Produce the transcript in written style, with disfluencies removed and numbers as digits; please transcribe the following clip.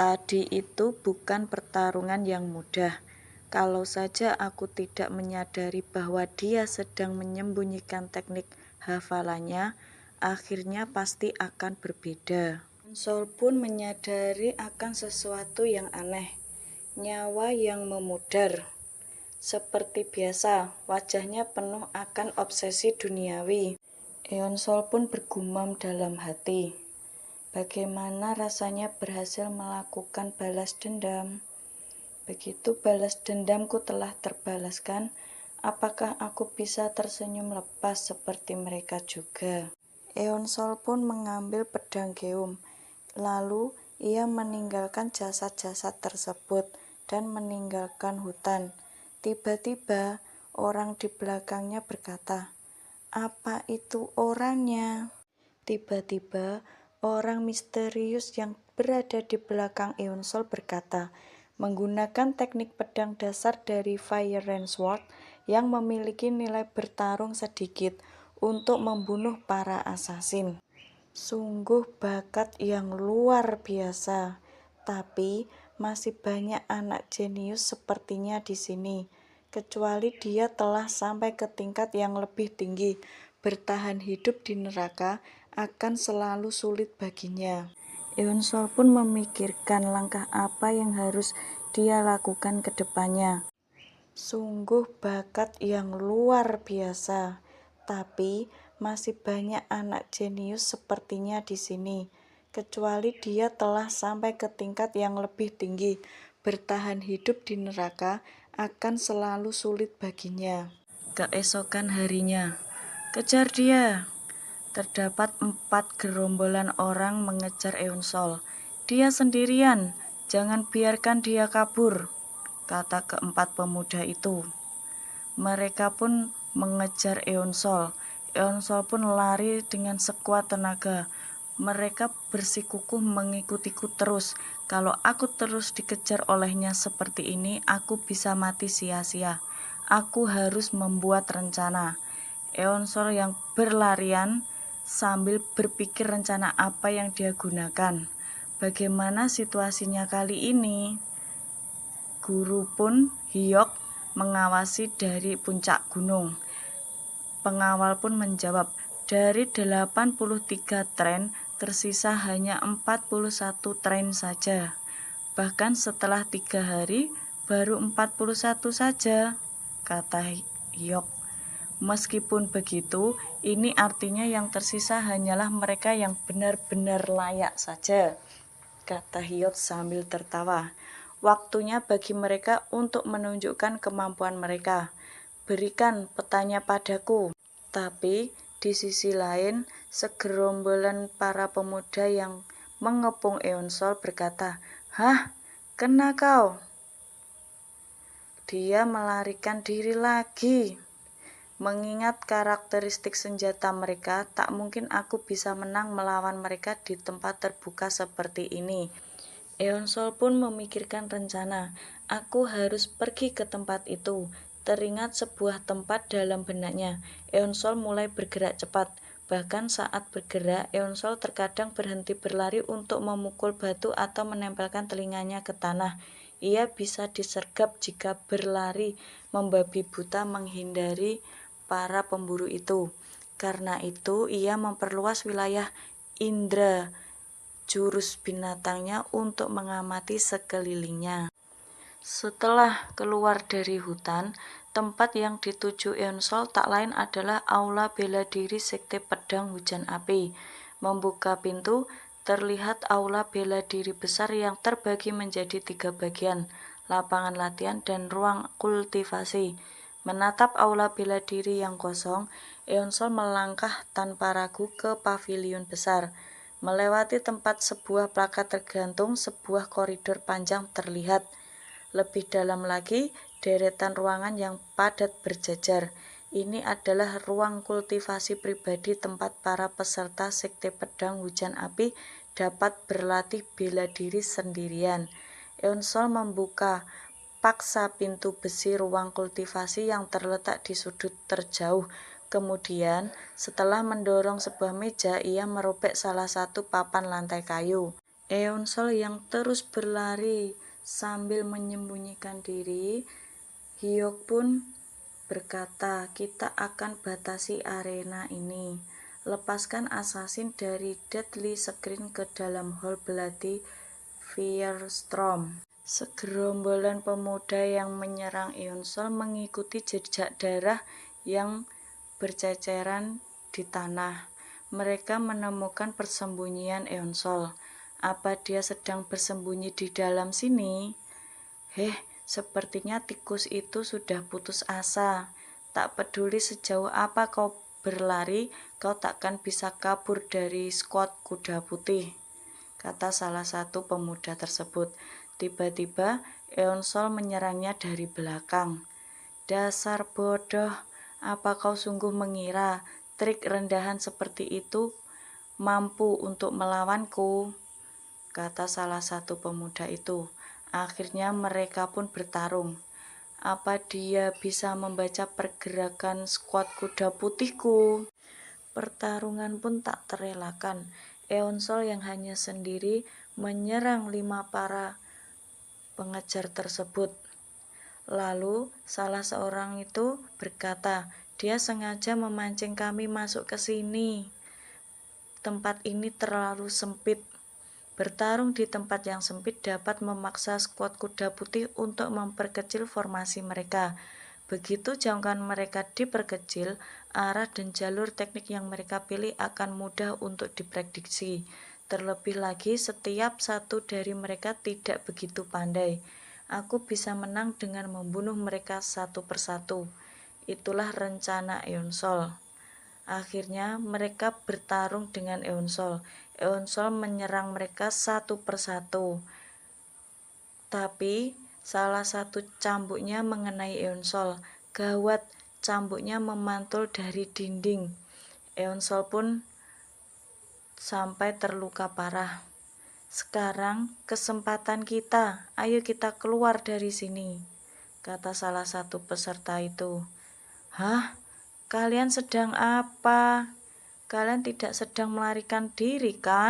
Tadi itu bukan pertarungan yang mudah. Kalau saja aku tidak menyadari bahwa dia sedang menyembunyikan teknik hafalannya, akhirnya pasti akan berbeda. Sol pun menyadari akan sesuatu yang aneh, nyawa yang memudar. Seperti biasa, wajahnya penuh akan obsesi duniawi. Sol pun bergumam dalam hati. Bagaimana rasanya berhasil melakukan balas dendam? Begitu balas dendamku telah terbalaskan, apakah aku bisa tersenyum lepas seperti mereka juga? Sol pun mengambil pedang geum. Lalu ia meninggalkan jasad-jasad tersebut dan meninggalkan hutan. Tiba-tiba orang di belakangnya berkata, "Apa itu orangnya?" Tiba-tiba orang misterius yang berada di belakang Sol berkata, menggunakan teknik pedang dasar dari Fire and Sword yang memiliki nilai bertarung sedikit untuk membunuh para asasin. Sungguh bakat yang luar biasa, tapi masih banyak anak jenius sepertinya di sini. Kecuali dia telah sampai ke tingkat yang lebih tinggi, bertahan hidup di neraka akan selalu sulit baginya. Sol pun memikirkan langkah apa yang harus dia lakukan ke depannya. Sungguh bakat yang luar biasa, tapi masih banyak anak jenius sepertinya di sini. Kecuali dia telah sampai ke tingkat yang lebih tinggi, bertahan hidup di neraka akan selalu sulit baginya. Keesokan harinya, kejar dia. Terdapat 4 gerombolan orang mengejar Sol. Dia sendirian, jangan biarkan dia kabur, kata keempat pemuda itu. Mereka pun mengejar Sol. Sol pun lari dengan sekuat tenaga. Mereka bersikukuh mengikutiku terus. Kalau aku terus dikejar olehnya seperti ini, aku bisa mati sia-sia. Aku harus membuat rencana. Sol yang berlarian sambil berpikir rencana apa yang dia gunakan. Bagaimana situasinya kali ini? Guru pun Hyok mengawasi dari puncak gunung. Pengawal pun menjawab, dari 83 tren tersisa hanya 41 tren saja. Bahkan setelah 3 hari baru 41 saja, kata Hyok. Meskipun begitu, ini artinya yang tersisa hanyalah mereka yang benar-benar layak saja, kata Hyok sambil tertawa. Waktunya bagi mereka untuk menunjukkan kemampuan mereka. Berikan petanya padaku. Tapi di sisi lain, segerombolan para pemuda yang mengepung Sol berkata, "Hah, kena kau?" Dia melarikan diri lagi. Mengingat karakteristik senjata mereka, tak mungkin aku bisa menang melawan mereka di tempat terbuka seperti ini. Sol pun memikirkan rencana. Aku harus pergi ke tempat itu. Teringat sebuah tempat dalam benaknya. Sol mulai bergerak cepat. Bahkan saat bergerak, Sol terkadang berhenti berlari untuk memukul batu atau menempelkan telinganya ke tanah. Ia bisa disergap jika berlari membabi buta menghindari para pemburu itu. Karena itu, ia memperluas wilayah indera jurus binatangnya untuk mengamati sekelilingnya. Setelah keluar dari hutan, tempat yang dituju Sol tak lain adalah Aula Bela Diri Sekte Pedang Hujan Api. Membuka pintu, terlihat Aula Bela Diri besar yang terbagi menjadi 3 bagian, lapangan latihan dan ruang kultivasi. Menatap Aula Bela Diri yang kosong, Sol melangkah tanpa ragu ke pavilion besar. Melewati tempat sebuah plakat tergantung, sebuah koridor panjang terlihat. Lebih dalam lagi, deretan ruangan yang padat berjajar. Ini adalah ruang kultivasi pribadi tempat para peserta Sekte Pedang Hujan Api dapat berlatih bela diri sendirian. Sol membuka paksa pintu besi ruang kultivasi yang terletak di sudut terjauh. Kemudian, setelah mendorong sebuah meja, ia merobek salah satu papan lantai kayu. Eonsol yang terus berlari sambil menyembunyikan diri. Hyuk pun berkata, kita akan batasi arena ini. Lepaskan assassin dari Deadly Screen ke dalam hall belati Firestorm. Segerombolan pemuda yang menyerang Eonsol mengikuti jejak darah yang berceceran di tanah. Mereka menemukan persembunyian Eonsol. Apa dia sedang bersembunyi di dalam sini? Sepertinya tikus itu sudah putus asa. Tak peduli sejauh apa kau berlari, kau takkan bisa kabur dari skuad kuda putih, kata salah satu pemuda tersebut. Tiba-tiba Eonsol menyerangnya dari belakang. Dasar bodoh, apa kau sungguh mengira trik rendahan seperti itu mampu untuk melawanku? Kata salah satu pemuda itu. Akhirnya mereka pun bertarung. Apa dia bisa membaca pergerakan skuad kuda putihku? Pertarungan pun tak terelakkan. Eonsol yang hanya sendiri menyerang 5 para pengejar tersebut. Lalu salah seorang itu berkata, dia sengaja memancing kami masuk ke sini. Tempat ini terlalu sempit. Bertarung di tempat yang sempit dapat memaksa skuad kuda putih untuk memperkecil formasi mereka. Begitu jangkauan mereka diperkecil, arah dan jalur teknik yang mereka pilih akan mudah untuk diprediksi. Terlebih lagi, setiap satu dari mereka tidak begitu pandai. Aku bisa menang dengan membunuh mereka satu persatu. Itulah rencana Eonsol. Akhirnya mereka bertarung dengan Eonsol. Eonsol menyerang mereka satu persatu. Tapi salah satu cambuknya mengenai Eonsol. Gawat, cambuknya memantul dari dinding. Eonsol pun sampai terluka parah. Sekarang kesempatan kita, ayo kita keluar dari sini, kata salah satu peserta itu. Hah? Kalian sedang apa? Kalian tidak sedang melarikan diri, kan?